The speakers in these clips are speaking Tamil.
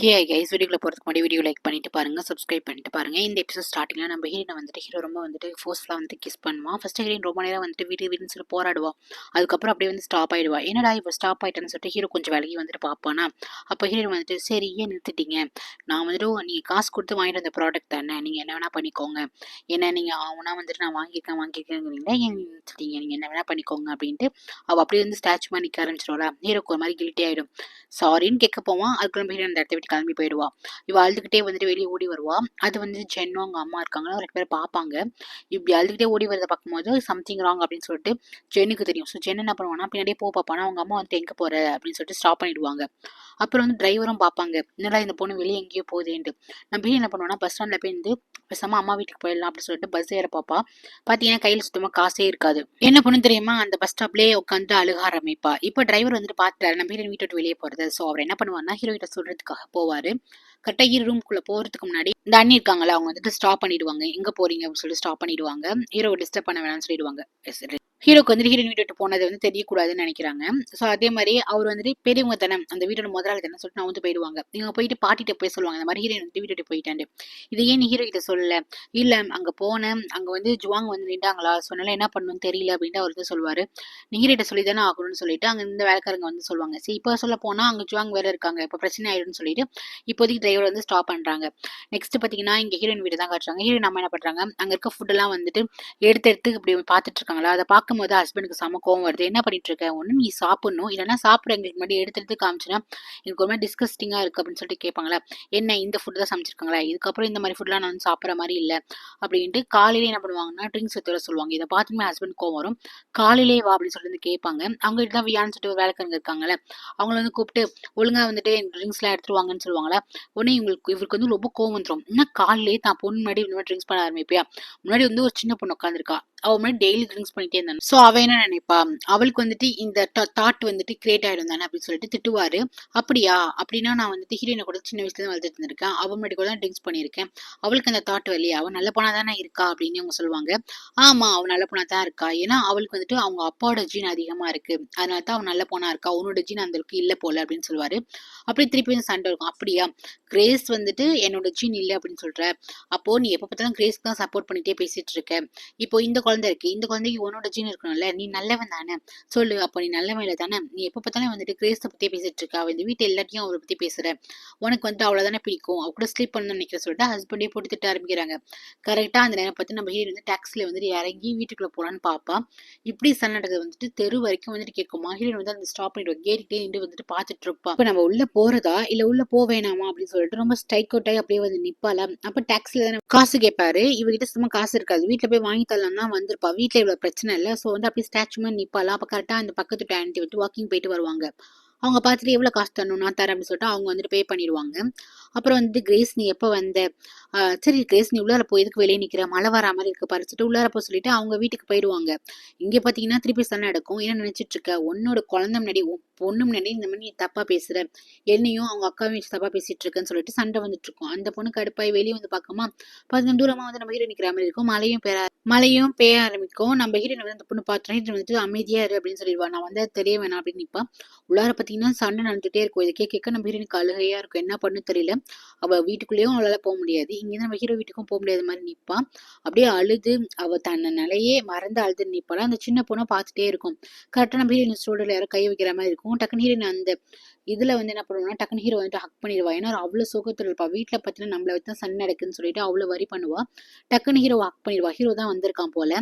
ஹே கைஸ், வீடியோக்குள்ள போகிறதுக்கு முன்னாடி வீடியோ லைக் பண்ணிட்டு பாருங்க, சப்ஸ்கிரைப் பண்ணிட்டு பாருங்க. இந்த எபிசோட் ஸ்டார்டிங்ல நம்ம ஹீரோனை வந்துட்டு ஹீரோ ரொம்ப வந்துட்டு ஃபோர்ஸ்ஃபுல்லாக வந்து கிஸ் பண்ணுவான். ஃபர்ஸ்ட் ஹீரோயின் ரொம்ப நேரம் வந்துட்டு வீடு வீடுன்னு சொல்லி போராடுவா. அதுக்கப்புறம் அப்படியே வந்து ஸ்டாப் ஆயிடுவா. என்னடா இப்போ ஸ்டாப் ஆயிட்டேன்னு சொல்லிட்டு ஹீரோ கொஞ்சம் விலகி வந்துட்டு பார்ப்பானா. அப்போ ஹீரோயின் வந்துட்டு சரி ஏன் நிறுத்திட்டீங்க, நான் வந்துட்டு நீங்கள் காசு கொடுத்து வாங்கிட்டு வந்த ப்ராடக்ட் தானே, நீங்கள் என்ன வேணா பண்ணிக்கோங்க, என்ன நீங்கள் அவனா வந்துட்டு நான் வாங்கியிருக்கேங்கிறீங்களா, ஏன் நிறுத்திட்டீங்க, நீங்கள் என்ன வேணா பண்ணிக்கோங்க அப்படின்ட்டு அவள் அப்படியே வந்து ஸ்டாச்சு மாதிரி நிற்க ஆரம்பிச்சிடுவாளா. ஹீரோக்கு ஒரு மாதிரி கில்ட்டி ஆகிடும். சாரின்னு கேட்க போவான். அதுக்குள்ள ஹீரோ அந்த இடத்த விட்டு கிளம்பி போயிடுவா. இவ அழுதுகிட்டே வந்துட்டு வெளியே ஓடி வருவா. அது வந்து ஜென்னும் அவங்க அம்மா இருக்காங்க, 2 பேர் பார்ப்பாங்க. இப்படி அழுதுகிட்டே ஓடி வரதை பார்க்கும்போது சம்திங் ராங் அப்படின்னு சொல்லிட்டு ஜென்னுக்கு தெரியும். ஸோ ஜென் என்ன பண்ணுவானா, பின்னாடியே பார்ப்பானா. அவங்க அம்மா வந்துட்டு எங்கே போற அப்படின்னு சொல்லிட்டு ஸ்டாப் பண்ணிடுவாங்க. அப்புறம் வந்து டிரைவரும் பார்ப்பாங்க, என்னடா இந்த பொண்ணு வெளியே எங்கேயோ போகுதேன்ட்டு. நம்ம என்ன பண்ணுவோம்னா, பஸ் ஸ்டாண்ட்ல போய் இருந்து பேசாம அம்மா வீட்டுக்கு போயிடலாம் அப்படின்னு சொல்லிட்டு பஸ் ஏற பாப்பா. பாத்தீங்கன்னா கையில சுத்தமா காசே இருக்காது. என்ன பொண்ணு தெரியுமா, அந்த பஸ் ஸ்டாப்லயே உட்காந்து அழுக ஆரம்பிப்பா. இப்போ டிரைவர் வந்துட்டு பாத்துட்டாரு நம்ம ஹீரோயின் வீட்டை விட்டு வெளியே போறது. ஸோ அவர் என்ன பண்ணுவாருன்னா, ஹீரோ கிட்ட சொல்றதுக்காக போவாரு. கரெக்டா ஹீரோ ரூம்குள்ள போறதுக்கு முன்னாடி இந்த அண்ணி இருக்காங்களா, அவங்க வந்துட்டு ஸ்டாப் பண்ணிடுவாங்க. எங்க போறீங்க அப்படின்னு சொல்லிட்டு ஸ்டாப் பண்ணிடுவாங்க. ஹீரோ டிஸ்டர்ப் பண்ண வேணாம்னு சொல்லிடுவாங்க. ஹீரோக்கு வந்து ஹீரோயின் வீட்டு விட்டு போனது வந்து தெரியக்கூடாதுன்னு நினைக்கிறாங்க. ஸோ அதே மாதிரி அவர் வந்துட்டு பெரியவங்க தானே, அந்த வீட்டோட முதலாளி தானே சொல்லிட்டு நான் வந்து போயிடுவாங்க. இவங்க போயிட்டு பாட்டிட்ட போய் சொல்லுவாங்க, இந்த மாதிரி ஹீரோயின் வந்து வீட்டு விட்டு போயிட்டாண்டு. இது ஏன் ஹீரோ கிட்ட சொல்லல, இல்ல அங்க போனேன், அங்க வந்து ஜுவாங் வந்து நின்றாங்களா, சொன்னால என்ன பண்ணணும்னு தெரியல அப்படின்ட்டு அவர் வந்து சொல்லுவாரு. நீ ஹீரோட்ட சொல்லி தானே ஆகணும்னு சொல்லிட்டு அங்க இந்த வேலைக்காரங்க வந்து சொல்லுவாங்க. சரி இப்போ சொல்ல போனா அங்க ஜுவாங் வேற இருக்காங்க, இப்போ பிரச்சனை ஆயிடும்னு சொல்லிட்டு இப்போதைக்கு டிரைவர் வந்து ஸ்டாப் பண்றாங்க. நெக்ஸ்ட் பாத்தீங்கன்னா இங்க ஹீரோயின் வீடு தான் காட்டுறாங்க. ஹீரோயின் அம்மா என்ன பண்றாங்க, அங்க இருக்க ஃபுட் எல்லாம் வந்துட்டு எடுத்து எடுத்து இப்படி பாத்துட்டு இருக்காங்களா. அதை பார்க்கும்போது ஹஸ்பண்டுக்கு செம கோவம் வருது. என்ன பண்ணிட்டு இருக்க, ஒண்ணு நீ சாப்பிடணும், இல்லைன்னா சாப்பிட எங்களுக்கு முன்னாடி எடுத்து எடுத்து காமிச்சுன்னா எனக்கு ஒரு மாதிரி டிஸ்கஸ்டிங்கா இருக்கு அப்படின்னு சொல்லிட்டு கேட்பாங்களா. என்ன இந்த ஃபுட் தான் சமைச்சிருக்காங்களா, இதுக்கப்புறம் இந்த மாதிரி ஃபுட்லாம் நான் வந்து சாப்பிட்ற மாதிரி இல்லை அப்படின்ட்டு காலையிலே என்ன பண்ணுவாங்கன்னா ட்ரிங்க்ஸ் எடுத்து சொல்லுவாங்க. இதை பார்த்துமே ஹஸ்பண்ட் கோவம் வரும். காலையிலே வா அப்படின்னு சொல்லிட்டு வந்து கேட்பாங்க. அவங்க கிட்ட தான் வியான்னு சொல்லிட்டு ஒரு வேலைக்காரங்க இருக்காங்கல்ல, அவங்கள வந்து கூப்பிட்டு ஒழுங்கா வந்துட்டு ட்ரிங்க்ஸ் எல்லாம் எடுத்துட்டு வாங்கன்னு சொல்லுவாங்களா. உடனே இவருக்கு வந்து ரொம்ப கோவம் வந்துடும். என்ன காலையிலே தான் பொண்ணு முன்னாடி இந்த மாதிரி ட்ரிங்க்ஸ் பண்ண ஆரம்பிப்பியா, முன்னாடி வந்து ஒரு சின்ன பொண்ணு உட்காந்துருக்கா, அவ மாதிரி டெய்லி ட்ரிங்க்ஸ் பண்ணிட்டே இருந்தாங்க. ஸோ அவ என்ன நினைப்பா, அவளுக்கு வந்துட்டு இந்த தாட் வந்துட்டு கிரியேட் ஆயிடும் தானே அப்படின்னு சொல்லிட்டு திட்டுவாரு. அப்படியா, அப்படின்னா நான் வந்துட்டு ஹீரோயினை கூட சின்ன வயசுல இருந்து வளர்த்துட்டு இருந்திருக்கேன், அவ முன்னாடி கூட தான் ட்ரிங்க்ஸ் பண்ணியிருக்கேன், அவளுக்கு அந்த தாட் வரலையா, அவ நல்ல பொண்ணா தானே இருக்கா அப்படின்னு அவங்க சொல்லுவாங்க. ஆமா அவ நல்ல பொண்ணா தான் இருக்கா, ஏன்னா அவளுக்கு வந்துட்டு அவங்க அப்பாவோட ஜீன் அதிகமா இருக்கு, அதனால தான் அவ நல்ல பொண்ணா இருக்கா, உன்னோட ஜீன் அந்த அளவுக்கு இல்ல போல அப்படின்னு சொல்லுவாரு. அப்படி திருப்பி வந்து சண்டை இருக்கும். அப்படியா, கிரேஸ் வந்துட்டு என்னோட ஜீன் இல்லை அப்படின்னு சொல்ற, அப்போ நீ எப்ப பார்த்தாலும் கிரேஸ்க்கு தான் சப்போர்ட் பண்ணிட்டே பேசிட்டு இருக்க, இப்போ இந்த குழந்தை இருக்கு, இந்த குழந்தைக்கு உன்னோட ஜீன் இருக்கணும்ல, நீ நல்லவன் தானே, சொல்லு அப்போ நீ நல்லவன் இல்லை தானே, நீ எப்போ பார்த்தாலும் வந்துட்டு கிரேஸை பற்றி பேசிட்டு இருக்கா, அவள் இந்த வீட்டை எல்லாத்தையும் அவளை பற்றி பேசுற, உனக்கு வந்துட்டு அவ்வளோதானே பிடிக்கும், அவ கூட ஸ்லீப் பண்ணணும்னு நினைக்கிற சொல்லிட்டு ஹஸ்பண்டே போட்டு திட்ட ஆரம்பிக்கிறாங்க. கரெக்டாக அந்த நேரம் பார்த்து நம்ம ஹீரோ வந்து டாக்ஸியில் வந்துட்டு இறங்கி வீட்டுக்குள்ளே போகலான்னு பார்ப்பா. இப்படி சண்டை நடக்குது வந்துட்டு தெரு வரைக்கும் வந்துட்டு கேட்குமா. ஹீரோயின் வந்து அந்த ஸ்டாப் பண்ணிடுவா, கேட்டுட்டே நின்று வந்துட்டு பார்த்துட்டு இருப்பா. இப்போ நம்ம உள்ள போறதா இல்லை உள்ள போவேணாமா அப்படின்னு சொல்லிட்டு ரொம்ப ஸ்ட்ரைக் அவுட் ஆகி அப்படியே வந்து நிப்பால. அப்போ டாக்ஸில தானே காசு கேட்பாரு. இவகிட்ட சும்மா காசு இருக்காது, வீட்டில் போய் வாங்கி தரலாம் தான் வந்திருப்பா, வீட்டில் இவ்வளோ பிரச்சனை இல்லை. ஸோ வந்து அப்படியே ஸ்டாச்சு மாதிரி நிப்பாலாம். அப்போ கரெக்டாக அந்த பக்கத்து ஆண்டி விட்டு வாக்கிங் போயிட்டு வருவாங்க. அவங்க பார்த்துட்டு எவ்வளோ காசு தரணும், நான் தரேன் அப்படின்னு சொல்லிட்டு அவங்க வந்துட்டு பே பண்ணிடுவாங்க. அப்புறம் வந்து கிரேஸ் நீ எப்போ வந்த, சரி கிரேஸ் நீ உள்ளார போய் எதுக்கு வெளியே நிற்கிற, மழை வர மாதிரி இருக்கு பறிச்சுட்டு உள்ளார போ சொல்லிட்டு அவங்க வீட்டுக்கு போயிடுவாங்க. இங்கே பார்த்தீங்கன்னா திருப்பி சண்டை நடக்கும். என்ன நினைச்சிட்டு இருக்க, உன்னோட குழந்தை முன்னாடி பொண்ணு முன்னாடி இந்த மாதிரி நீ தப்பா பேசுற, என்னையும் அவங்க அக்காவையும் தப்பா பேசிட்டு இருக்கேன்னு சொல்லிட்டு சண்டை வந்துட்டு இருக்கும். அந்த பொண்ணு கடுப்பாய் வெளியே வந்து பார்க்கமா, கொஞ்சம் தூரமா வந்து நம்ம ஹீரோ நிற்கிற மாதிரி இருக்கும். மழையும் பெய்ய ஆரம்பிக்கும். நம்ம ஹீரோயின் வந்து அந்த பொண்ணு பார்த்தோன்னா ஹீரோயின் வந்துட்டு அமைதியா இரு அப்படின்னு சொல்லிடுவா, நான் வந்து தெரிய வேணாம் அப்படின்னு நிற்பா. உள்ளார பார்த்தீங்கன்னா சண்டை நடந்துகிட்டே இருக்கும். இதை கேட்க நம்ம ஹீரோனுக்கு அழுகையா இருக்கும், என்ன பண்ணு தெரியல. அவள் வீட்டுக்குள்ளேயும் அவளால் போக முடியாது, இங்கேருந்து நம்ம ஹீரோ வீட்டுக்கும் போக முடியாத மாதிரி நிற்பா. அப்படியே அழுது அவள் தன்னை நிலையே மறந்து அழுது நிற்பாள். அந்த சின்ன பொண்ணை பார்த்துட்டே இருக்கும். கரெக்டாக நம்ம ஹீரோயின் ஸ்டோரியில் யாரும் கை வைக்கிற மாதிரி இருக்கும். டக்குனு ஹீரோயின் அந்த இதுல வந்து என்ன பண்ணுவோம்னா டக்குனு ஹீரோ வந்துட்டு ஹக் பண்ணிடுவா. ஏன்னா அவ்வளோ சோகத்தில் இருப்பா. வீட்டில் பார்த்தீங்கன்னா நம்மளை வச்சு தான் சண்டை நடக்குன்னு சொல்லிட்டு அவ்வளோ வரி பண்ணுவா. டக்குனு ஹீரோ ஹக் பண்ணிடுவா. ஹீரோ தான் வந்திருக்கான் போல,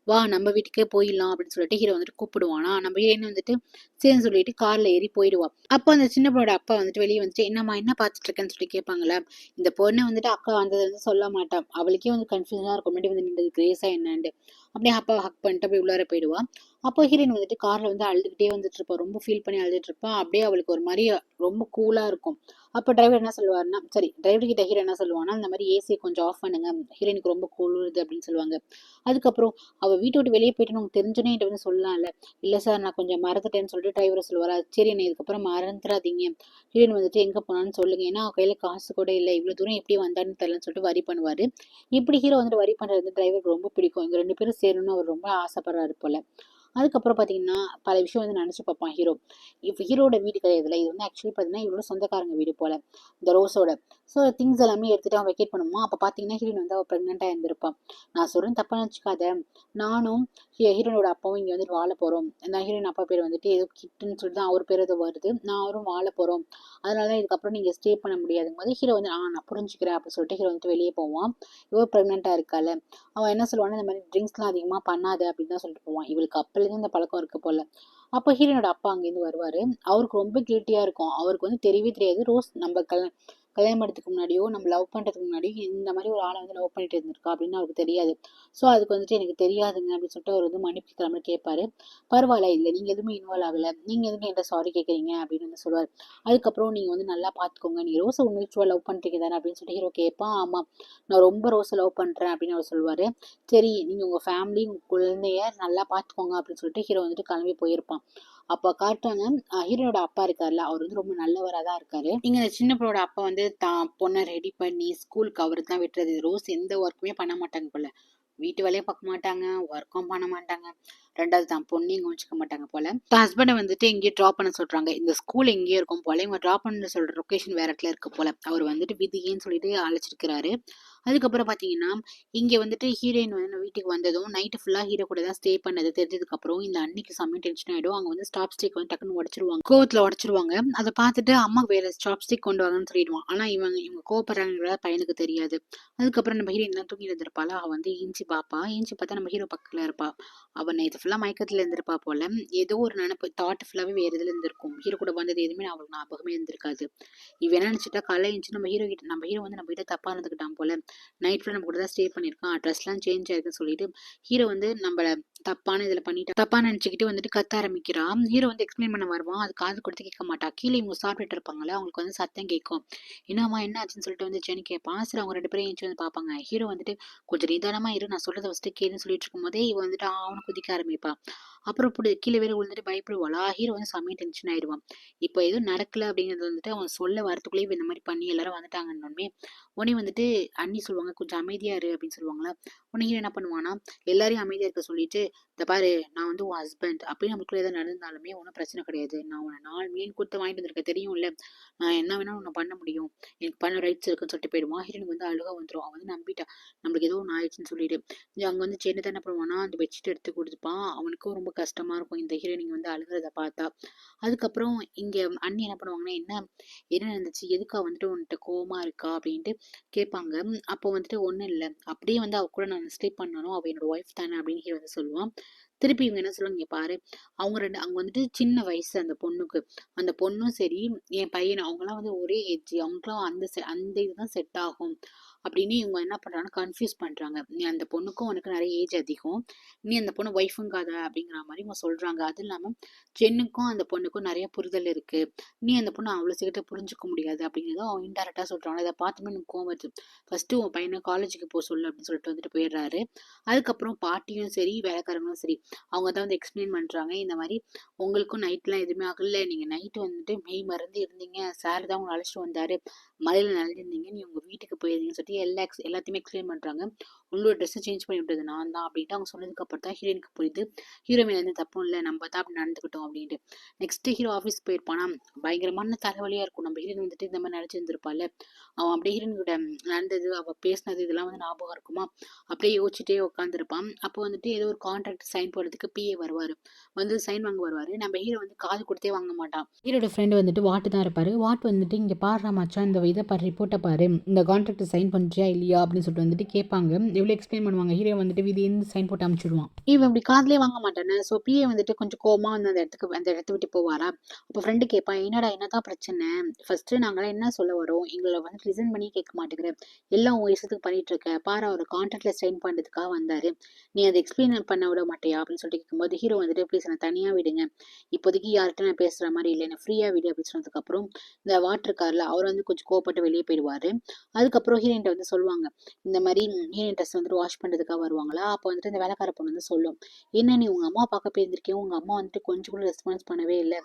வா நம்ம வீட்டுக்கே போயிடலாம் அப்படின்னு சொல்லிட்டு ஹீரோ வந்துட்டு கூப்பிடுவானா. நம்ம ஹீரோயின் வந்துட்டு சரின்னு சொல்லிட்டு கார்ல ஏறி போயிடுவா. அப்போ அந்த சின்ன பொண்ணோட அப்பா வந்துட்டு வெளியே வந்துட்டு என்னம்மா என்ன பார்த்துட்டு இருக்கேன்னு சொல்லிட்டு கேட்பாங்களா. இந்த பொண்ணை வந்துட்டு அக்கா வந்ததை வந்து சொல்ல மாட்டான், அவளுக்கே வந்து கன்ஃபியூஷனா இருக்கும், முன்னாடி வந்து நின்றது கிரேஸா என்னன்னு. அப்படியே அப்பாவை ஹக் பண்ணிட்டு அப்படியே உள்ளார போயிடுவா. அப்போ ஹீரோயின் வந்துட்டு கார்ல வந்து அழுதுகிட்டே வந்துட்டு இருப்பா, ரொம்ப ஃபீல் பண்ணி அழுதுட்டு இருப்பா. அப்படியே அவளுக்கு ஒரு மாதிரி ரொம்ப கூலா இருக்கும். அப்போ டிரைவர் என்ன சொல்லுவாருன்னா, சரி டிரைவர் கிட்ட ஹீரோ என்ன சொல்லுவான்னா, இந்த மாதிரி ஏசியை கொஞ்சம் ஆஃப் பண்ணுங்க, ஹீரோயினுக்கு ரொம்ப கூலுது அப்படின்னு சொல்லுவாங்க. அதுக்கப்புறம் அவள் வீட்டை விட்டு வெளியே போயிட்டு உங்களுக்கு தெரிஞ்சோன்னே என்கிட்ட வந்து சொல்லலாம்ல, இல்லை சார் நான் கொஞ்சம் மறந்துட்டேன்னு சொல்லிட்டு டிரைவர் சொல்லுவாரா. சரி என்ன இதுக்கப்புறம் மறந்துடாதீங்க, ஹீரோயின் வந்துட்டு எங்கே போனான்னு சொல்லுங்க, ஏன்னா அவள் கையில் காசு கூட இல்லை, இவ்வளோ தூரம் எப்படி வந்தான்னு தெரியலன்னு சொல்லிட்டு வரி பண்ணுவார். இப்படி ஹீரோ வந்துட்டு வரி பண்ணுறது டிரைவருக்கு ரொம்ப பிடிக்கும். இவங்க 2 பேரும் சேரணும்னு அவர் ரொம்ப ஆசைப்படுறாரு போல. அதுக்கப்புறம் பார்த்தீங்கன்னா பல விஷயம் வந்து நினச்சி பார்ப்பான் ஹீரோ. இப்போ ஹீரோட வீடு கிடையாதுல, இது வந்து ஆக்சுவலி பார்த்தீங்கன்னா இவரோட சொந்தக்காரங்க வீடு போல, இந்த ரோஸோட. ஸோ திங்ஸ் எல்லாமே எடுத்துட்டு அவன் வெக்கேட் பண்ணுமா. அப்போ பார்த்தீங்கன்னா ஹீரோயின் வந்து அவள் ப்ரெக்னெண்ட்டாக இருந்திருப்பான். நான் சொல்கிறேன் தப்பாக நினச்சிக்காத, நானும் ஹீரோனோட அப்பாவும் இங்கே வந்துட்டு வாழ போகிறோம். நான் ஹீரோயின் அப்பா பேர் வந்துட்டு ஏதோ கிட்டுன்னு சொல்லிட்டு தான் அவர் பேர் ஏதோ வருது, நான் அவரும் வாழ போகிறோம், அதனால தான் இதுக்கப்புறம் நீங்கள் ஸ்டே பண்ண முடியாதுங்க போது ஹீரோ வந்து நான் புரிஞ்சுக்கிறேன் அப்படின்னு சொல்லிட்டு ஹீரோ வந்துட்டு வெளியே போவான். இவள் ப்ரெக்னெண்ட்டாக இருக்கால, அவன் என்ன சொல்லுவான்னா இந்த மாதிரி ட்ரிங்க்ஸ்லாம் அதிகமாக பண்ணாத அப்படின்னு தான் சொல்லிட்டு போவான். இவளுக்கு அப்பலேருந்து இந்த பழக்கம் இருக்கு போல. அப்போ ஹீரோனோட அப்பா அங்கேருந்து வருவார். அவருக்கு ரொம்ப கில்ட்டியாக இருக்கும். அவருக்கு வந்து தெரியவே தெரியாது ரோஸ் நம்ம கல்யாணம் பண்ணுறதுக்கு முன்னாடியோ நம்ம லவ் பண்ணுறதுக்கு முன்னாடியோ இந்த மாதிரி ஒரு ஆளை வந்து லவ் பண்ணிட்டு இருந்திருக்கா அப்படின்னு அவருக்கு தெரியாது. ஸோ அதுக்கு வந்துட்டு எனக்கு தெரியாதுங்க அப்படின்னு சொல்லிட்டு அவர் வந்து மன்னிப்பு கிளம்பி கேட்பாரு. பரவாயில்ல, இல்லை நீங்கள் எதுவுமே இன்வால்வ் ஆகலை, நீங்கள் எதுவுமே என்கிட்ட சாரி கேட்குறீங்க அப்படின்னு வந்து சொல்லுவார். அதுக்கப்புறம் நீங்கள் வந்து நல்லா பார்த்துக்கோங்க, நீ ரோஸை உண்மைச்சுவா லவ் பண்ணுறீங்க தானே அப்படின்னு சொல்லிட்டு ஹீரோ கேட்பான். ஆமாம், நான் ரொம்ப ரோஸை லவ் பண்ணுறேன் அப்படின்னு அவர் சொல்லுவார். சரி, நீங்கள் உங்கள் ஃபேமிலி உங்கள் குழந்தைய நல்லா பார்த்துக்கோங்க அப்படின்னு சொல்லிட்டு ஹீரோ வந்துட்டு கிளம்பி போயிருப்பான். அப்போ காட்டுறாங்க ஹீரோட அப்பா இருக்கார்ல, அவர் வந்து ரொம்ப நல்லவராக தான் இருக்காரு. இங்க இந்த சின்ன பொண்ணோட அப்பா வந்து தான் பொண்ணை ரெடி பண்ணி ஸ்கூலுக்கு அவருக்கு தான் விட்டுறது. ரோஸ் எந்த ஒர்க்குமே பண்ண மாட்டாங்க போல, வீட்டு வேலையை பார்க்க மாட்டாங்க, ஒர்க்கும் பண்ண மாட்டாங்க, ரெண்டாவது தான் பொண்ணையும் கவனிச்சிக்க மாட்டாங்க போல. ஹஸ்பண்டை வந்துட்டு எங்கேயோ ட்ராப் பண்ண சொல்றாங்க. இந்த ஸ்கூல் எங்கேயோ இருக்கும் போல, இவங்க ட்ராப் பண்ண சொல்ற லொக்கேஷன் வேற இடத்துல இருக்கு போல. அவர் வந்துட்டு விதியேன்னு சொல்லிட்டு அழைச்சிருக்கிறாரு. அதுக்கப்புறம் பார்த்தீங்கன்னா இங்கே வந்துட்டு ஹீரோயின் வந்து வீட்டுக்கு வந்ததும் நைட்டு ஃபுல்லாக ஹீரோ கூட தான் ஸ்டே பண்ணது தெரிஞ்சதுக்கப்புறம் இந்த அன்னைக்கு செம்ம டென்ஷன் ஆகிடும். அவங்க வந்து ஸ்டாப் ஸ்டிக் வந்து டக்குன்னு உடச்சிருவாங்க, கோவத்தில் உடச்சிருவாங்க. அதை பார்த்துட்டு அம்மா வேற ஸ்டாப் ஸ்டிக் கொண்டு வாங்கன்னு சொல்லிடுவான். ஆனால் இவங்க கோவப்படுறாங்க பையனுக்கு தெரியாது. அதுக்கப்புறம் நம்ம ஹீரோயின் தான் தூங்கி இருந்திருப்பாள். அவள் வந்து ஏஞ்சி பார்ப்பா. ஏஞ்சி பார்த்தா நம்ம ஹீரோ பக்கத்தில் இருப்பா. அவன் இது ஃபுல்லாக மயக்கத்தில் இருந்திருப்பா போல. ஏதோ ஒரு நினப்பு தாட் ஃபுல்லாகவே வேறு இதில் இருந்திருக்கும். ஹீரோ கூட வந்தது எதுவுமே அவளுக்கு ஞாபகமே இருந்திருக்காது. இவன் என்ன நினச்சிட்டா காலையில் எழுந்துச்சு நம்ம ஹீரோ வந்து நம்ம கிட்ட தப்பாக இருந்துக்கிட்டான் போல, நைட் ஃபுல்லாக நம்ம கூட தான் ஸ்டே பண்ணியிருக்கான், ட்ரெஸ்லாம் சேஞ்ச் ஆயிருக்குன்னு சொல்லிட்டு ஹீரோ வந்து நம்மள தப்பான இதில் பண்ணிட்டா தப்பா நினச்சிக்கிட்டு வந்துட்டு கத்த ஆரம்பிக்கிறான். ஹீரோ வந்து எக்ஸ்பிளைன் பண்ண வருவான். அது காது கொடுத்து கேட்க மாட்டா. கீழே இவங்க சாப்பிட்டுட்டு இருப்பாங்களே, அவங்களுக்கு வந்து சத்தம் கேட்கும். என்னம்மா என்ன ஆச்சுன்னு சொல்லிட்டு வந்து ஜெனி கேட்பான். சரி, அவங்க ரெண்டு பேரும் ஏஞ்சி வந்து பார்ப்பாங்க. ஹீரோ வந்துட்டு கொஞ்சம் நிதானமா இரு, நான் சொல்றதை ஃபஸ்ட்டு கேளுன்னு சொல்லிட்டு இருக்கும் போதே இவன் வந்துட்டு அவனை குதிக்க ஆரம்பிப்பா. அப்புறம் இப்படி கீழே வேற விழுந்துட்டு பயப்படுவாளா. ஹீரோ வந்து செம்மையா டென்ஷன் ஆயிடுவான். இப்போ எதுவும் நடக்கல அப்படிங்கிறது வந்துட்டு அவன் சொல்ல வரத்துக்குள்ளேயே இந்த மாதிரி பண்ணி எல்லாரும் வந்துட்டாங்கன்னு உடனே வந்துட்டு அண்ணி சொல்லுவாங்க கொஞ்சம் அமைதியா இரு அப்படின்னு சொல்லுவாங்களா. உடனே ஹீரோ என்ன பண்ணுவானா, எல்லாரையும் அமைதியா இருக்க சொல்லிட்டு இந்த பாரு நான் வந்து உன் ஹஸ்பண்ட் அப்படின்னு நம்மளுக்குள்ள எதாவது நடந்தாலுமே ஒன்றும் பிரச்சனை கிடையாது, நான் உன்னை 4 மில்லியன் கொடுத்து வாங்கிட்டு வந்திருக்கேன் தெரியும்ல, நான் என்ன வேணாலும் உன்னை பண்ண முடியும், எனக்கு பண்ண ரைட்ஸ் இருக்குன்னு சொல்லிட்டு போயிடுவான். ஹீரோனுக்கு வந்து அழுக வந்துடும். அவன் வந்து நம்பிட்டா நம்மளுக்கு ஏதோ ஒன்று ஆயிடுச்சுன்னு சொல்லிட்டு அங்கே வந்து சின்னதாக என்ன பண்ணுவானா அந்த பெட்ஷீட் எடுத்து கொடுத்துப்பான். அவனுக்கும் ரொம்ப கஷ்டமா இருக்கும் இந்த ஹீரோயினிங் வந்து அழுகிறத பார்த்தா. அதுக்கப்புறம் இங்கே அண்ணி என்ன பண்ணுவாங்கன்னா என்ன என்ன நடந்துச்சு, எதுக்கா வந்துட்டு உன்கிட்ட கோவமா இருக்கா அப்படின்ட்டு கேட்பாங்க. அப்போ வந்துட்டு ஒன்றும் இல்லை, அப்படியே வந்து அவ கூட நான் ஸ்டே பண்ணணும், அவள் என்னோட ஒய்ஃப் தானே அப்படின்னு ஹீரோ வந்து சொல்லுவான். திருப்பி இவங்க என்ன சொல்லுவாங்க, இங்க பாரு அவங்க ரெண்டு அங்கே வந்துட்டு சின்ன வயசு அந்த பொண்ணுக்கு, அந்த பொண்ணும் சரி என் பையன் அவங்களாம் வந்து ஒரே ஏஜ், அவங்களுக்குலாம் அந்த இதுதான் செட் ஆகும் அப்படின்னு இவங்க என்ன பண்றாங்கன்னா கன்ஃபியூஸ் பண்றாங்க. நீ அந்த பொண்ணுக்கும் உனக்கு நிறைய ஏஜ் அதிகம், நீ அந்த பொண்ணு ஒய்ஃபுங்காத அப்படிங்கிற மாதிரி இவங்க சொல்றாங்க. அது இல்லாமல் ஜென்னுக்கும் அந்த பொண்ணுக்கும் நிறைய புரிதல் இருக்கு, நீ அந்த பொண்ணு அவ்வளோ சீக்கிரத்தை புரிஞ்சுக்க முடியாது அப்படிங்கிறத அவன் இன்டெரக்டாக சொல்கிறான். இதை பார்த்துமே எனக்கு கோவம் வருது. ஃபஸ்ட்டு உன் பையனை காலேஜுக்கு போக சொல்லு அப்படின்னு சொல்லிட்டு வந்துட்டு போயிடுறாரு. அதுக்கப்புறம் பாட்டியும் சரி வேலைக்காரங்களும் சரி அவங்க தான் வந்து எக்ஸ்பிளைன் பண்ணுறாங்க. இந்த மாதிரி உங்களுக்கும் நைட்லாம் எதுவுமே ஆகல, நீங்கள் நைட்டு வந்துட்டு மெய் மறந்து இருந்தீங்க, சார் தான் உங்களை அழைச்சிட்டு வந்தார், மலையில் நனைஞ்சிருந்தீங்க, நீ உங்கள் வீட்டுக்கு போயிருந்தீங்கன்னு சொல்லிட்டு எல்லாத்தையுமே எக்ஸ்பிளைன் பண்ணுறாங்க. உங்களோட ட்ரெஸ்ஸை சேஞ்ச் பண்ணி விட்டது நான் தான் அப்படின்ட்டு அவங்க சொன்னதுக்கப்புறம் தான் ஹீரோயினுக்கு புரியுது ஹீரோ மேலே எந்த தப்பும் இல்லை, நம்ம தான் அப்படி நடந்துக்கிட்டோம் அப்படின்ட்டு. நெக்ஸ்ட் ஹீரோ ஆஃபீஸ் போயிருப்பானா, பயங்கரமான தலைவலியாக இருக்கும். நம்ம ஹீரோயின் வந்துட்டு இந்த மாதிரி நடிச்சிருந்திருப்பாள். அவன் அப்படியே ஹீரோயின் கூட நடந்தது அவள் பேசினது இதெல்லாம் வந்து ஞாபகம் இருக்குமா, அப்படியே யோசிச்சுட்டே உட்காந்துருப்பான். அப்போ வந்துட்டு ஏதோ ஒரு கான்ட்ராக்ட் சைன் போடுறதுக்கு பிஏ வருவார், வந்து சைன் வாங்க வருவார். நம்ம ஹீரோ வந்து காது கொடுத்தே வாங்க மாட்டான். ஹீரோட ஃப்ரெண்டு வந்துட்டு வாட்டு தான் இருப்பார். வாட்டு வந்துட்டு இங்கே பாடுறா மச்சான் இந்த இதை பாரு ரிப்போர்ட்டை பாரு, இந்த கான்ட்ராக்ட் சைன் பண்ணுறியா இல்லையா அப்படின்னு சொல்லிட்டு வந்துட்டு கேட்பாங்க. எவ்வளோ எக்ஸ்பிளைன் பண்ணுவாங்க. ஹீரோ வந்துட்டு விதின்னு சைன் போட்டு அனுப்பிச்சிடுவான். இவன் இப்படி காதலே வாங்க மாட்டானே. ஸோ பிஏ வந்துட்டு கொஞ்சம் கோவமா வந்து அந்த இடத்த விட்டு போவாரா. அப்போ ஃப்ரெண்டு கேட்பான், என்னடா என்னதான் பிரச்சனை, ஃபர்ஸ்ட்டு நாங்களாம் என்ன சொல்ல வரோம், எங்களை வந்து லிசன் பண்ணி கேட்க மாட்டேங்கிறேன், எல்லாம் உன் இஷ்டத்துக்கு பண்ணிட்டு இருக்க பாரு, அவர் கான்ட்ராக்ட்ல சைன் பண்ணுறதுக்காக வந்தாரு, நீ அதை எக்ஸ்பிளைன் பண்ண விட மாட்டியா அப்படின்னு சொல்லிட்டு கேட்கும்போது ஹீரோ வந்துட்டு ப்ளீஸ் என்னை தனியாக விடுங்க, இப்போதைக்கு யார்கிட்ட நான் பேசுகிற மாதிரி இல்லை, என்ன ஃப்ரீயாக விடு அப்படின்னு சொன்னதுக்கப்புறம் இந்த வாட்டர் காரில் அவர் வந்து கொஞ்சம் கோவப்பட்டு வெளியே போயிடுவார். அதுக்கப்புறம் ஹீரோயின்ட்ட வந்து சொல்லுவாங்க, இந்த மாதிரி ஹீரோயின் ட்ரெஸ் வந்துட்டு வாஷ் பண்ணுறதுக்காக வருவாங்களா. அப்போ வந்துட்டு இந்த வேலைக்கார பொண்ணு வந்து சொல்லும், என்ன நீ உங்கள் அம்மா பார்க்க போயிருந்திருக்கேன், உங்கள் அம்மா வந்துட்டு கொஞ்சம் கூட ரெஸ்பான்ஸ் பண்ணவே இல்லை,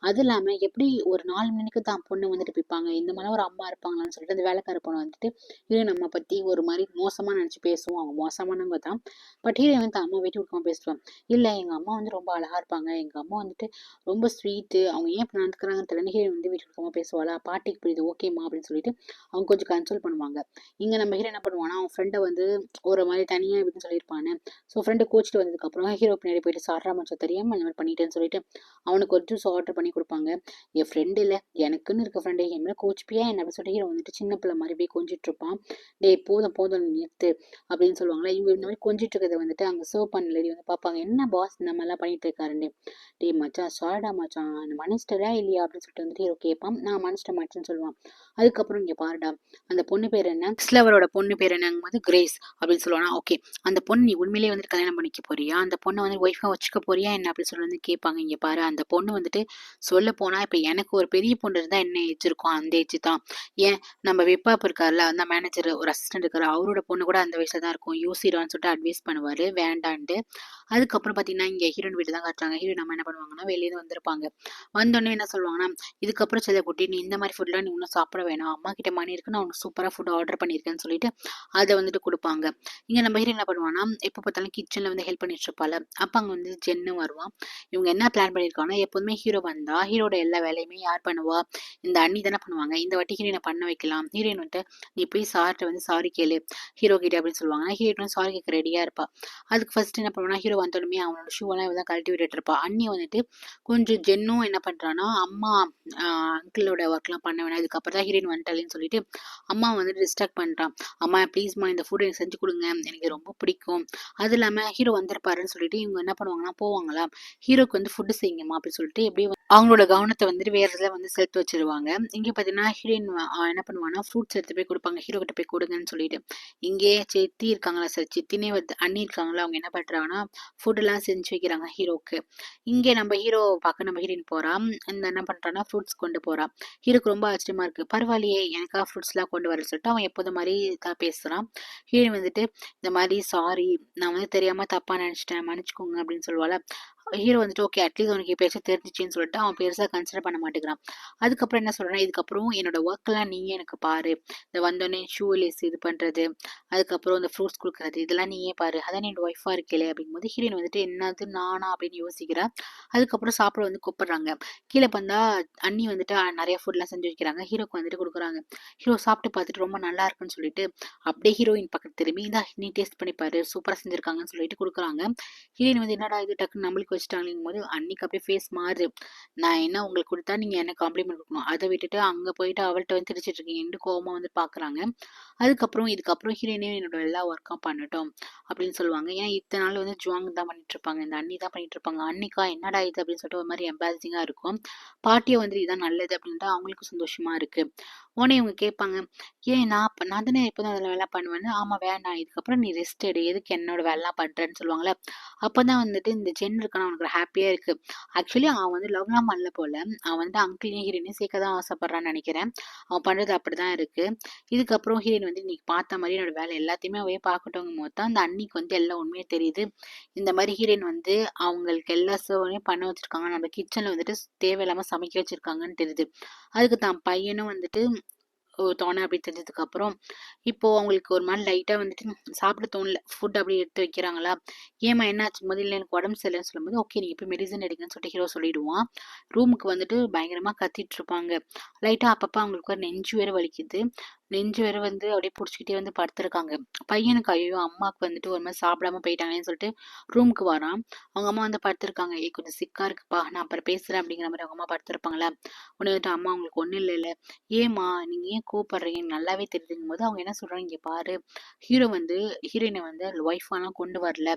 அது இல்லாமல் எப்படி ஒரு 4 மணிக்கு தான் பொண்ணு வந்துட்டு பிப்பாங்க, இந்த மாதிரி ஒரு அம்மா இருப்பாங்களான்னு சொல்லிட்டு அந்த வேலைக்கார பொண்ணு வந்துட்டு ஹீரோயின் அம்மா பற்றி ஒரு மாதிரி மோசமாக நினச்சி பேசுவோம். அவங்க மோசமானவங்க தான், பட் ஹீரோயின் வந்து அம்மா வீட்டு கொடுக்காம பேசுவான். இல்ல எங்க அம்மா வந்து ரொம்ப அழகா இருப்பாங்க. எங்க அம்மா வந்துட்டு ரொம்ப ஸ்வீட்டு. அவங்க ஏன் இப்படி நடந்துக்கிறாங்கன்னு தெரியல. ஹீரோயின் வந்து வீட்டுக்கு இருக்கவங்க பேசுவாளா, பாட்டிக்கு புரியுது ஓகேம்மா அப்படின்னு சொல்லிட்டு அவங்க கொஞ்சம் கன்சோல் பண்ணுவாங்க. இங்க நம்ம ஹீரோ என்ன பண்ணுவான்னா, அவன் ஃப்ரெண்ட வந்து ஒரு மாரி தனியா விட்டுன்னு சொல்லியிருப்பானு. ஸோ ஃப்ரெண்டு கோச்சிட்டு வந்ததுக்கப்புறம் ஹீரோ பின்னாடி போயிட்டு சார்ரா மச்சான் தெரியாம இந்த மாரி பண்ணிட்டேன்னு சொல்லிட்டு அவனுக்கு ஒரு ஜூஸ் ஆர்டர் பண்ணி குடுப்பாங்க. என் ஃப்ரெண்ட் இல்ல, எனக்குன்னு இருக்க ஃப்ரெண்டு என் மேல கோச்சுப்பியா என்ன அப்படின்னு சொல்லிட்டு ஹீரோ வந்துட்டு சின்ன பிள்ளை மாரி அப்படியே கொஞ்சிட்டு இருப்பான். டேய் போதும் போதும் நிறுத்து அப்படின்னு சொல்லுவாங்களா. இவங்க இந்த மாதிரி கொஞ்சிட்டு இருக்கிறத வந்துட்டு அங்க சர்வ் பண்ண லேடி வந்து பார்ப்பாங்க. என்ன பாஸ் இந்த மாதிரிலாம் பண்ணிட்டு இருக்காருன்னு. டேய் மச்சான் சாரிடா மச்சான் மன்னிச்சிட்டா இல்லையா அப்படின்னு சொல்லிட்டு வந்துட்டு ஹீரோ கேட்பான். நான் மன்னிச்சிட்ட மச்சான்னு சொல்லுவான். அதுக்கப்புறம் இங்க பாருடா, அந்த பொண்ணு பேர் என்ன, கிறிஸ்லவரோட பொண்ணு பேர் என்னங்கும் போது கிரேஸ் அப்படின்னு சொல்லுவானா. ஓகே, அந்த பொண்ணு நீ உண்மையிலேயே வந்துட்டு கல்யாணம் பண்ணிக்க போறியா, அந்த பொண்ணை வந்து ஒய்ஃபா வச்சுக்க போறியா என்ன அப்படின்னு சொல்லி வந்து கேட்பாங்க. இங்க பாரு, அந்த பொண்ணு வந்துட்டு சொல்ல போனா இப்ப எனக்கு ஒரு பெரிய பொண்ணு இருந்தா என்ன ஏஜ் இருக்கும், அந்த ஏஜ் தான். ஏன் நம்ம வெப்பாப் இருக்காருல்ல, அந்த மேனேஜர் ஒரு அசிஸ்டன்ட் இருக்காரு, அவரோட பொண்ணு கூட அந்த வயசுல தான் இருக்கும், யோசிடான்னு சொல்லிட்டு அட்வைஸ் பண்ணுவாரு வேண்டான்ட்டு. அதுக்கப்புறம் பாத்தீங்கன்னா இங்க ஹீரோயின் வீட்டு தான் காட்டுறாங்க. ஹீரோயின் நம்ம என்ன பண்ணுவாங்கன்னா வெளியே வந்திருப்பாங்க. வந்தோடனே என்ன சொல்லுவாங்கன்னா, இதுக்கப்புறம் செல்லக்குட்டி நீ இந்த மாதிரி ஃபுட்லாம் நீ இன்னும் சாப்பிட வேணாம், அம்மா கிட்ட மணி இருக்கு, நான் உனக்கு சூப்பரா ஃபுட் ஆர்டர் பண்ணியிருக்கேன்னு சொல்லிட்டு அதை வந்துட்டு கொடுப்பாங்க. இங்க நம்ம ஹீரோ என்ன பண்ணுவான்னா, எப்போ பார்த்தாலும் கிச்சன்ல வந்து ஹெல்ப் பண்ணிட்டு இருப்பாள். அப்ப அங்க வந்து ஜென்னு வருவான். இவங்க என்ன பிளான் பண்ணியிருக்காங்கன்னா, எப்போதுமே ஹீரோ வந்தா ஹீரோட எல்லா வேலையுமே யார் பண்ணுவா, இந்த அண்ணி தானே பண்ணுவாங்க. இந்த வாட்டி ஹீரோயினை பண்ண வைக்கலாம். ஹீரோயின் வந்துட்டு நீ போய் சார்ட்ட வந்து சாரி கேளு ஹீரோ கிட்ட அப்படின்னு சொல்லுவாங்க. ஹீரோயின் வந்து சாரி கேட்க ரெடியா இருப்பா. அதுக்கு ஃபர்ஸ்ட் என்ன பண்ணுவானா, ஹீரோ வந்தோடனே அவனோட ஷூ எல்லாம் இவதான் கழட்டி விட்டுட்டு இருப்பா. அண்ணி வந்துட்டு கொஞ்சம் ஜென்னும் என்ன பண்றான்னா, அம்மா அங்கிளோட ஒர்க்லாம் பண்ண வேணாம், இதுக்கப்புறம் தான் ஹீரோயின் வந்துட்டாலேன்னு சொல்லிட்டு அம்மா வந்துட்டு டிஸ்ட்ராக்ட் பண்றான். அம்மா ப்ளீஸ்மா இந்த ஃபுட் எனக்கு செஞ்சு கொடுங்க, எனக்கு ரொம்ப பிடிக்கும். அது இல்லாம ஹீரோ வந்திருப்பாருன்னு சொல்லிட்டு இவங்க என்ன பண்ணுவாங்கன்னா போவாங்களா, ஹீரோக்கு வந்து ஃபுட்டு செய்யுங்கம்மா அப்படின்னு சொல்லிட்டு எப்படியும் அவங்களோட கவனத்தை வந்துட்டு வேற இதுல வந்து செலுத்தி வச்சிருவாங்க. இங்க பாத்தீங்கன்னா ஹீரோயின் என்ன பண்ணுவாங்கன்னா ஃப்ரூட்ஸ் எடுத்து போய் கொடுப்பாங்க, ஹீரோ கிட்ட போய் கொடுங்கன்னு சொல்லிட்டு. இங்கே சித்தி இருக்காங்களா சார், சித்தினே வந்து அண்ணி இருக்காங்களா, அவங்க என்ன பண்றாங்கன்னா ஃபுட் எல்லாம் செஞ்சு வைக்கிறாங்க ஹீரோக்கு. இங்கே நம்ம ஹீரோ பார்க்க நம்ம ஹீரோயின் போறா. இந்த என்ன பண்றான்னா ஃப்ரூட்ஸ் கொண்டு போறா. ஹீரோக்கு ரொம்ப ஆச்சரியமா இருக்கு. பரவாயில்லையே எனக்கா ஃப்ரூட்ஸ் எல்லாம் கொண்டு வரேன்னு சொல்லிட்டு அவன் எப்போது மாதிரி தான் பேசுறான். ஹீரோயின் வந்துட்டு இந்த மாதிரி சாரி, நான் வந்து தெரியாம தப்பா நினைச்சிட்டேன், மன்னிச்சுக்கோங்க அப்படின்னு சொல்லுவாள். ஹீரோ வந்துட்டு ஓகே அட்லீஸ்ட் அவனுக்கு எப்பயாச்சும் தெரிஞ்சிச்சுன்னு சொல்லிட்டு அவன் பெருசா கன்சிடர் பண்ண மாட்டேங்கிறான். அதுக்கப்புறம் என்ன சொல்றான், இதுக்கப்புறம் என்னோட ஒர்க் எல்லாம் நீயே எனக்கு பாரு, இந்த வந்தோடனே ஷூ லேஸ் இது பண்றது, அதுக்கப்புறம் இந்த ஃப்ரூட்ஸ் கொடுக்கறது, இதெல்லாம் நீயே பாரு, அதான் என்னோட ஒய்ஃபா இருக்கலே அப்படிங்கும்போது ஹீரோயின் வந்துட்டு என்னது நானா அப்படின்னு யோசிக்கிறா. அதுக்கப்புறம் சாப்பிட வந்து கூப்பிடுறாங்க. கீழே வந்தா அண்ணி வந்துட்டு நிறைய ஃபுட்லாம் செஞ்சு வைக்கிறாங்க, ஹீரோக்கு வந்துட்டு கொடுக்குறாங்க. ஹீரோ சாப்பிட்டு பார்த்துட்டு ரொம்ப நல்லா இருக்குன்னு சொல்லிட்டு அப்படியே ஹீரோயின் பக்கத்து திரும்பி இந்தா நீ டேஸ்ட் பண்ணி பாரு சூப்பரா செஞ்சிருக்காங்கன்னு சொல்லிட்டு கொடுக்குறாங்க. ஹீரோயின் வந்து என்னடா இது டக்குன்னு நம்மளுக்கு வச்சுட்டாங்கும் போது அன்னைக்கு அப்படியே ஃபேஸ் மாறு. நான் என்ன உங்களுக்கு கொடுத்தா நீங்க என்ன காம்ப்ளிமெண்ட் கொடுக்கணும், அதை விட்டுட்டு அங்க போயிட்டு அவள்கிட்ட வந்து திரிச்சிட்டு இருக்கீங்கன்னு கோவமா வந்து பாக்குறாங்க. அதுக்கப்புறம் இதுக்கப்புறம் ஹீரோயினே என்னோட எல்லா ஒர்க்கும் பண்ணட்டும் அப்படின்னு சொல்லுவாங்க. ஏன்னா இத்தனை நாள் வந்து ஜுவாங் தான் பண்ணிட்டு இருப்பாங்க, இந்த அண்ணி தான் பண்ணிட்டு இருப்பாங்க. அன்னிக்கா என்னடா இது அப்படின்னு சொல்லிட்டு ஒரு மாதிரி எம்பாரசிங்கா இருக்கும். பாட்டியை வந்து இதான் நல்லது அப்படின்ட்டு அவங்களுக்கும் சந்தோஷமா இருக்கு. உடனே இவங்க கேட்பாங்க, ஏன் நான் தானே எப்போதும் அதில் வேலை பண்ணுவேன்னு. ஆமா வேணாம், இதுக்கப்புறம் நீ ரெஸ்ட் எடு, எதுக்கு என்னோட வேலைலாம் பண்றேன்னு சொல்லுவாங்களே. அப்பதான் வந்துட்டு இந்த ஜென் இருக்கான அவனுக்கு ஹாப்பியா இருக்கு. ஆக்சுவலி அவன் வந்து லவ்லாம் பண்ணல போல, அவன் வந்து அங்கிளையும் ஹீரோனையும் சேர்க்க தான் ஆசைப்படுறான்னு நினைக்கிறேன். அவன் பண்றது அப்படிதான் இருக்கு. இதுக்கப்புறம் ஹீரோயின் வந்து இன்னைக்கு பார்த்த மாதிரி என்னோட வேலை எல்லாத்தையுமே அவையே பார்க்கட்டும் போது தான் அந்த அன்னிக்கு வந்து எல்லாம் உண்மையே தெரியுது. இந்த மாதிரி ஹீரோயின் வந்து அவங்களுக்கு எல்லா சர்வையும் பண்ண வச்சிருக்காங்க, நம்ம கிச்சன்ல வந்துட்டு தேவையில்லாம சமைக்க வச்சிருக்காங்கன்னு தெரியுது. அதுக்கு தான் பையனும் வந்துட்டு தோணை அப்படி தெரிஞ்சதுக்கு அப்புறம் இப்போ அவங்களுக்கு ஒரு மாதிரி லைட்டா வந்துட்டு சாப்பிட தோணல, ஃபுட் அப்படி எடுத்து வைக்கிறாங்களா. ஏமா என்னாச்சு போது, இல்லை எனக்கு உடம்பு சரியில்லைன்னு சொல்லும்போது ஓகே நீங்க போய் மெடிசன் எடுங்கன்னு சொல்லிட்டு ஹீரோ சொல்லிடுவான். ரூமுக்கு வந்துட்டு பயங்கரமா கத்திட்டு இருப்பாங்க. லைட்டா அப்பப்ப அவங்களுக்கு ஒரு நெஞ்சு வேற வலிக்குது. நெஞ்சு வேற வந்து அப்படியே புடிச்சுக்கிட்டே வந்து படுத்திருக்காங்க. பையனுக்கு ஐயோ அம்மாவுக்கு வந்துட்டு ஒரு மாதிரி சாப்பிடாம போயிட்டாங்கன்னு சொல்லிட்டு ரூமுக்கு வரான். அவங்க அம்மா வந்து படுத்திருக்காங்க. கொஞ்சம் சிக்கா இருக்குப்பா, நான் அப்புறம் பேசுறேன் அப்படிங்கிற மாதிரி அவங்க அம்மா படுத்திருப்பாங்களா. உடனே வந்துட்டு அம்மா உங்களுக்கு ஒண்ணும் இல்லைல்ல, ஏமா நீங்க ஏன் கூப்பிடுறீங்க, நல்லாவே தெரியுதுங்கும் போது அவங்க என்ன சொல்றாங்க, இங்க பாரு ஹீரோ வந்து ஹீரோயினை வந்து ஒய்ஃபாலாம் கொண்டு வரல,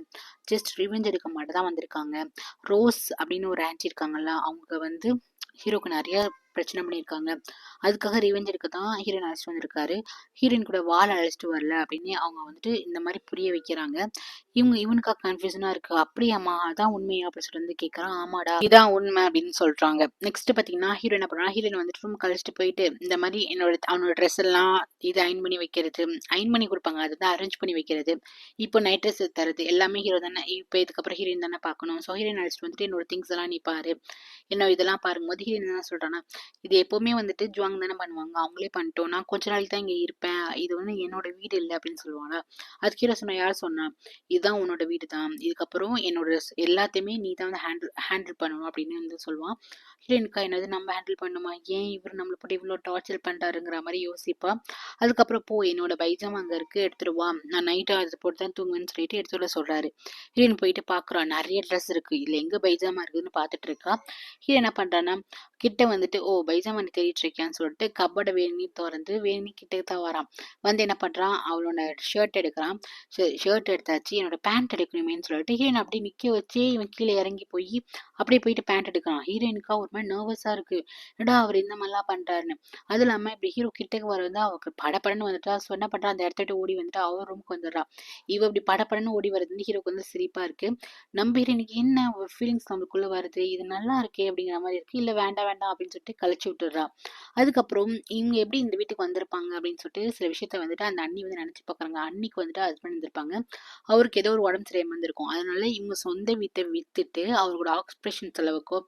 ஜஸ்ட் ரிவெஞ்ச் எடுக்க மட்டும் தான் வந்திருக்காங்க. ரோஸ் அப்படின்னு ஒரு ஆன்ட்டி இருக்காங்கல்ல, அவங்க வந்து ஹீரோக்கு நிறைய பிரச்சனை பண்ணியிருக்காங்க, அதுக்காக ரிவெஞ்ச் எடுக்க தான் ஹீரோயின் அழைச்சிட்டு வந்திருக்காரு, ஹீரோயின் கூட வாழ அழைச்சிட்டு வரல அப்படின்னு அவங்க வந்துட்டு இந்த மாதிரி புரிய வைக்கிறாங்க. இவனுக்கா கன்ஃபியூஷனா இருக்கு. அப்படியாம்மா அதான் உண்மையா அப்படின்னு சொல்லி வந்து கேட்கறான். ஆமாடா இதான் உண்மை அப்படின்னு சொல்றாங்க. நெக்ஸ்ட் பாத்தீங்கன்னா ஹீரோ என்ன பண்றான், ஹீரோயின் வந்துட்டு ரூம் கழிச்சிட்டு போயிட்டு இந்த மாதிரி அவனோட ட்ரெஸ் எல்லாம் இது அயன் பண்ணி வைக்கிறது, அயன் பண்ணி கொடுப்பாங்க, அதுதான் அரேஞ்ச் பண்ணி வைக்கிறது, இப்போ நைட் ட்ரெஸ் தருது எல்லாமே ஹீரோ தானே, இப்போ இதுக்கப்புறம் ஹீரோயின் தானே பார்க்கணும். ஸோ ஹீரோயின் அழைச்சிட்டு வந்துட்டு என்னோட திங்ஸ் எல்லாம் நீ பாரு, என்ன இதெல்லாம் பாருங்கும்போது ஹீரோயின் என்ன சொல்றான்னா, இது எப்பவுமே வந்துட்டு ஜுவாங் தானே பண்ணுவாங்க. அவங்களே பண்ணிட்டோம். நான் கொஞ்ச நாளைக்கு தான் இங்க இருப்பேன். இது வந்து என்னோட வீடு இல்ல அப்படின்னு சொல்லுவாங்களா. அதுக்கு ஹீரோ சொன்னா, யார் சொன்னா? இதுதான் உன்னோட வீடு தான். இதுக்கப்புறம் என்னோட எல்லாத்தையுமே நீ தான் வந்து ஹேண்டில் பண்ணணும் அப்படின்னு வந்து சொல்லுவான். ஹீரோயினுக்கா என்னது நம்ம ஹேண்டில் பண்ணணுமா? ஏன் இவர் நம்மள போட்டு இவ்வளோ டார்ச்சர் பண்றாருங்கிற மாதிரி யோசிப்பா. அதுக்கப்புறம் போ என்னோட பைஜாமா அங்க இருக்கு எடுத்துட்டு வா. நான் நைட்டு அது போட்டு தான் தூங்குவேன்னு சொல்லிட்டு எடுத்துட்டு வர சொல்றாரு. ஹீரோயின் போயிட்டு பாக்குறா. நிறைய ட்ரெஸ் இருக்கு. இதுல எங்க பைஜாமா இருக்குதுன்னு பாத்துட்டு இருக்கா. ஹீரோ என்ன பண்றான்னா கிட்ட வந்துட்டு ஓ பைஜாமா நீ தேடிட்டு இருக்கியான்னு சொல்லிட்டு கப்போர்டை வேணி திறந்து வேணி கிட்ட தான் வரான். வந்து என்ன பண்றான் அவளோட ஷர்ட் எடுக்கிறான். ஷர்ட் எடுத்தாச்சு என்னோட பேண்ட் எடுக்கணுமேன்னு சொல்லிட்டு ஹீரோயின் அப்படியே நிக்க வச்சு இவன் கீழே இறங்கி போய் அப்படியே போயிட்டு பேண்ட் எடுக்கிறான். ஹீரோயினுக்கா ஒரு மாதிரி நர்வஸா இருக்கு. என்னடா அவர் இந்த மாதிரிலாம் பண்றாருன்னு. அது இல்லாம இப்படி ஹீரோ கிட்டக்கு வர வந்து அவருக்கு படப்படன்னு வந்துட்டா. ஸோ என்ன பண்றா அந்த இடத்த விட்டு ஓடி வந்துட்டு அவர் ரூமுக்கு வந்துடுறா. இவ இப்படி படப்படன்னு ஓடி வருதுன்னு ஹீரோக்கு வந்து சிரிப்பா இருக்கு. நம்ம ஹீரோயினுக்கு என்ன ஒரு ஃபீலிங்ஸ் நம்மளுக்குள்ள வருது, இது நல்லா இருக்கே அப்படிங்கிற மாதிரி இருக்கு. இல்ல வேண்டாம் வேண்டாம் அப்படின்னு சொல்லிட்டு கழிச்சு விட்டுடுறா. அதுக்கப்புறம் இவங்க எப்படி இந்த வீட்டுக்கு வந்திருப்பாங்க அப்படின்னு சொல்லிட்டு சில விஷயத்த வந்துட்டு அந்த அண்ணி வந்து நினைச்சு பாக்குறாங்க. அன்னிக்கு வந்துட்டு ஹஸ்பண்ட் வந்திருப்பாங்க. அவருக்கு ஏதோ ஒரு உடம்பு சரியாம இருந்திருக்கும். அதனால இவங்க சொந்த வீட்டை வித்துட்டு அவரோட ஆப்ரேஷன் செலவுக்கோ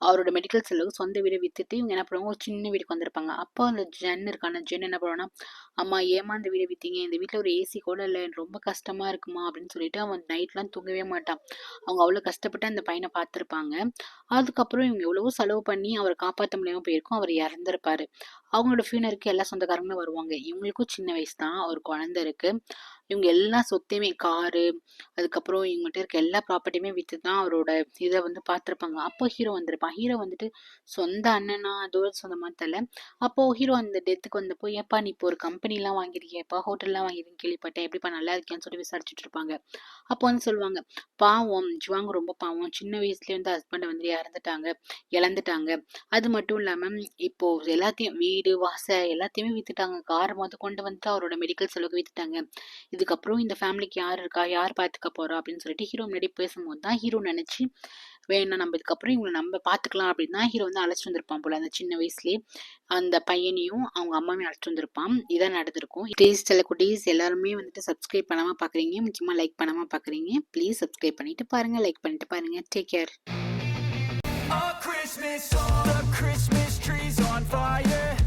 அவரோட மெடிக்கல் செலவுக்கு சொந்த வீடை வித்துட்டு இவங்க என்ன பண்ணுவாங்க ஒரு சின்ன வீட்டுக்கு வந்திருப்பாங்க. அப்போ அந்த ஜென் இருக்கான ஜென் என்ன பண்ணுவான்னா அம்மா ஏமா இந்த வீடை வித்தீங்க, இந்த வீட்டுல ஒரு ஏசி கூட இல்லை, எனக்கு ரொம்ப கஷ்டமா இருக்குமா அப்படின்னு சொல்லிட்டு அவன் நைட்லாம் தூங்கவே மாட்டான். அவங்க அவ்வளவு கஷ்டப்பட்டு அந்த பையனை பார்த்திருப்பாங்க. அதுக்கப்புறம் இவங்க எவ்வளவோ செலவு பண்ணி அவரை காப்பாற்ற முடியாம போயிருக்கும். அவர் இறந்திருப்பாரு. அவங்களோட ஃபியூனருக்கு எல்லா சொந்தக்காரங்களும் வருவாங்க. இவங்களுக்கும் சின்ன வயசு தான், ஒரு குழந்தை இருக்கு. இவங்க எல்லா சொத்தையுமே காரு அதுக்கப்புறம் இவங்ககிட்ட இருக்க எல்லா ப்ராப்பர்ட்டியுமே வித்து தான் அவரோட இதை வந்து பார்த்துருப்பாங்க. அப்போ ஹீரோ வந்திருப்பான். ஹீரோ வந்துட்டு சொந்த அண்ணனா தூர சொந்தமா தெரியல. அப்போ ஹீரோ அந்த டெத்துக்கு வந்தப்போ ஏப்பா நீ இப்போ ஒரு கம்பெனிலாம் வாங்கிருக்கியப்பா ஹோட்டல்லாம் வாங்கிருக்கேன்னு கேள்விப்பட்டேன், எப்படிப்பா நல்லா இருக்கியான்னு சொல்லி விசாரிச்சுட்டு இருப்பாங்க. அப்போ வந்து சொல்லுவாங்க பாவம் ஜுவாங் ரொம்ப பாவம், சின்ன வயசுலயே வந்து ஹஸ்பண்டை வந்து இழந்துட்டாங்க. அது மட்டும் இல்லாம இப்போ எல்லாத்தையும் வீடு வாசல் எல்லாத்தையுமே வித்துட்டாங்க. கார் மொத கொண்டு வந்துட்டு அவரோட மெடிக்கல் செலவுக்கு வித்துட்டாங்க. இதுக்கப்புறம் இந்த ஃபேமிலிக்கு யார் இருக்கா, யார் பார்த்துக்க போறா அப்படின்னு சொல்லிட்டு ஹீரோ முன்னாடி பேசும்போது தான் ஹீரோ நினைச்சு வேணாம் நம்ம இதுக்கப்புறம் இவங்களை நம்ம பார்த்துக்கலாம் அப்படின்னு தான் ஹீரோ வந்து அழைச்சிட்டு வந்திருப்பான் போல. அந்த சின்ன வயசுலயே அந்த பையனையும் அவங்க அம்மாவையும் அழைச்சிட்டு வந்திருப்பான். இதான் நடந்திருக்கும். சில குட்டீஸ் எல்லாருமே வந்துட்டு சப்ஸ்கிரைப் பண்ணாம பாக்குறீங்க, முக்கியமா லைக் பண்ணாம பாக்குறீங்க. ப்ளீஸ் சப்ஸ்கிரைப் பண்ணிட்டு பாருங்க, லைக் பண்ணிட்டு பாருங்க. Take care. Christmas, all the Christmas trees on fire.